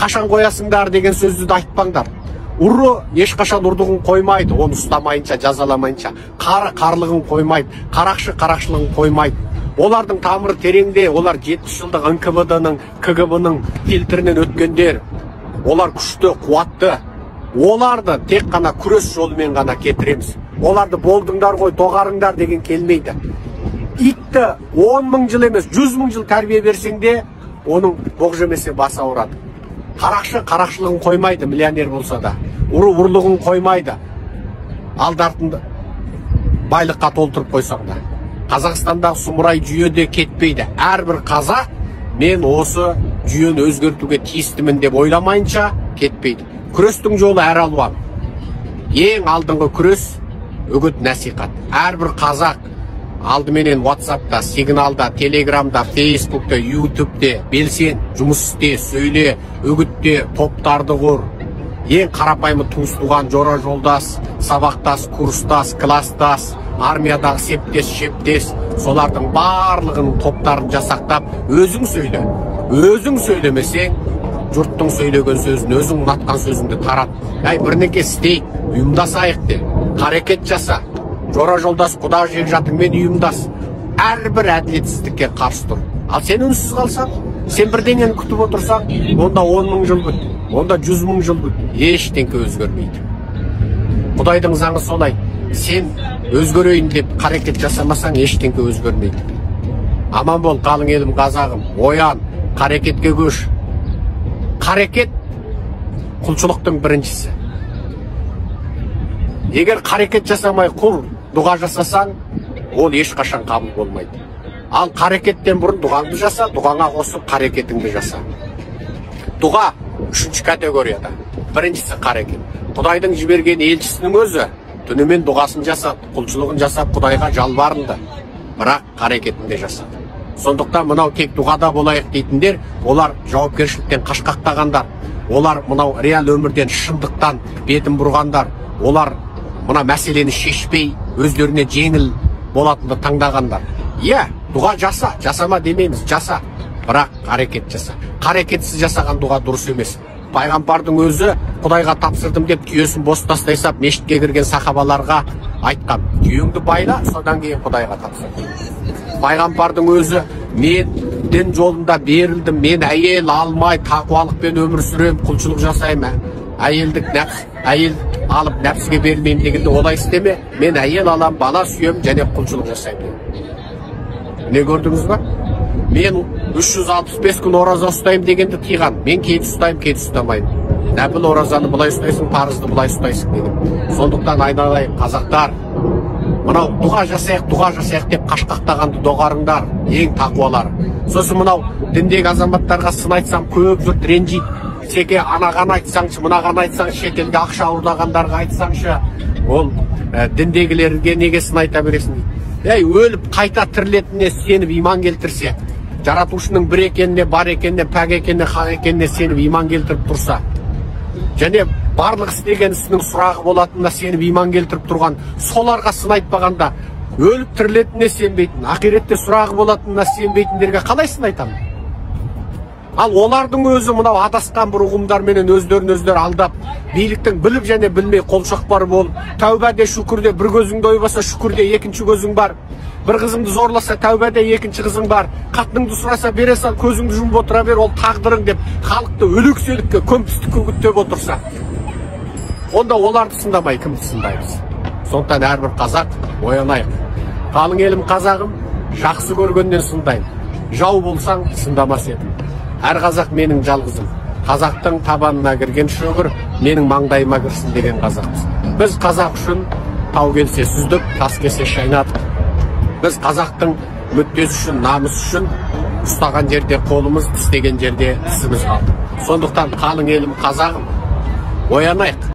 қашан қоясыңдар деген сөзді де айтпаңдар. Ұры ешқашан ұрдығын қоймайды, оны ұстамайынша, жазаламайынша. Қары қарлығын қоймайды, қарақшы қарақшылығын қоймайды. Олардың тамыры тереңде, олар 70 жылдық НКВД-ның, КГБ-ның фильтрінен өткендер. Олар күшті, қуатты. Оларды тек қана күрес жолымен ғана кетіреміз. Оларды болдыңдар ғой, тоғарыңдар деген келмейді. Итті 10.000 жыл емес, 100.000 жыл тәрбие берсең де, оның боқ жемесе басы ауырады. Қарақшы қарақшылығын қоймайды, миллионер болса да. Ұры ұрлығын қоймайды. Алдартынды байлыққа толтырып қойсаң да. Қазақстандағы сұмырай жүйеде кетпейді. Әрбір қазақ мен осы жүйені өзгертуге тиістімін деп ойламайынша кетпейді. Күрестің жолы әр алуан. Ең алдыңғы күрес үгіт насихат. Әрбір қазақ алдыменен WhatsApp'та, Сигналда, Телеграмда, Фейсбукта, Ютубте белсен, жұмыс істе, сөйле, үгітте, топтарды құр. Ең қарапайымы туыс туған, жора жолдас, сабақтас, курстас, класстас, армиядағы септес, шептес, солардың барлығының топтарын жасақтап, өзің сөйле. Өзің сөйлемесең, жұрттың сөйлеген сөзін, өзің ұнатқан сөзіңді тарат. Бірнеке істейік, ұйымдасайық де, қарекет жаса. Жора жолдас, құда жек жатыңмен ұйымдас. Әрбір әділетсіздікке қарсы тұр. Ал сен үнсіз қалсаң, сен бірдеңені күтіп отырсаң, онда 10.000 жыл күт, онда 100.000 жыл күт. Ештеңке өзгермейді. Құдайдың заңы солай. Сен өзгерейін деп қарекет жасамасаң, ештеңке өзгермейді. Аман бол, қалың елім, қазағым. Оян, қарекетке көш. Қарекет құлшылықтың біріншісі. Егер қарекет жасамай құр дұға жасасаң, ол ешқашан қабыл болмайды. Ал қарекеттен бұрын дұғаңды жаса, дұғаңа қосып қарекетіңді жаса. Дұға 3-ші категорияда. Біріншісі қарекет. Құдайдың жіберген елшісінің өзі түнімен дұғасын жасап, құлшылығын жасап, Құдайға жалбарынды. Бірақ қарекетінде жасады. Сондықтан мынау тек дұғада болайық дейтіндер, олар жауапкершіліктен қашқақтағандар. Олар мынау реал өмірден шындықтан бетін бұрғандар. Олар мына мәселені шешпей, өздеріне жеңіл болатынды таңдағандар. Дұға жаса, жасама демейміз, жаса. Бірақ қарекет жаса. Қарекетсіз жасаған дұға дұрыс емес. Пайғамбардың өзі Құдайға тапсырдым деп түйесін бос тастай сап, мешітке кірген сахабаларға айтқан: түйеңді байла, содан кейін Құдайға тапсыр. Пайғамбардың өзі: мен дін жолында берілдім, мен әйел алмай тақуалықпен өмір сүрем, құлшылық жасаймын. Әйел алып нәпсіге бермеймін дегенде олай істеме, мен әйел алам, бала сүйем және құлшылық жасаймын. Не көрдіңіз ба? Мен 365 күн ораза ұстаймын дегенді тиған. Мен кейде ұстаймын, кейде ұстамаймын. Нәпіл оразаны бұлай ұстайсың, парызды бұлай ұстайсың деген. Сондықтан айналайын қазақтар, мынау дұға жасайық деп қашқақтағанды доғарыңдар, ең тақуалар. Сосын мынау діндегі азаматтарға сын айтсам, көп жұрт ренжиді. Секе анаған айтсаңшы, мынаған айтсаңшы, шетелге ақша ұрлағандарға айтсаңшы, ол діндегілерге неге сын айта бересің дейді. Өліп қайта тірілетініне сеніп иман келтірсе, жаратушының бір екеніне, бар екеніне, пәк екеніне, хақ екеніне сеніп иман келтіріп тұрса, және барлық істеген ісінің сұрағы болатынына сеніп иман келтіріп тұрған, соларға сын айтпағанда, өліп тірілетініне сенбейтін, ақиретте сұрағы болатынына сенбейтіндерге қалай сын айтамын? Ал олардың өзі мынау адасқан бір ұғымдарменен өздерін алдап, биліктің біліп және білмей қолшоқпары болып, тәубәде шүкірде бір көзіңді ойбаса шүкірде екінші көзің бар, бір қызыңды зорласа тәубәде екінші қызың бар, қатыныңды сұраса бере сал, көзіңді жұмып отыра бер, ол тағдырың деп халықты өлекселікке, көмпістікке үгіттеп отырса, онда оларды сындамай кімді сындаймыз? Сондықтан әрбір қазақ оянайық. Қалың елім, қазағым, жақсы көргеннен сындайым. Жау болсаң сындамас едім. Әр қазақ менің жалғызым. Қазақтың табанына кірген шөгір менің маңдайыма кірсін деген қазақпыз. Біз қазақ үшін тау келсе сүздік, тас келсе шайнадық. Біз қазақтың мүддесі үшін, намыс үшін ұстаған жерде қолымыз, тістеген жерде тісіміз қалды. Сондықтан қалың елім, қазағым, оянайық.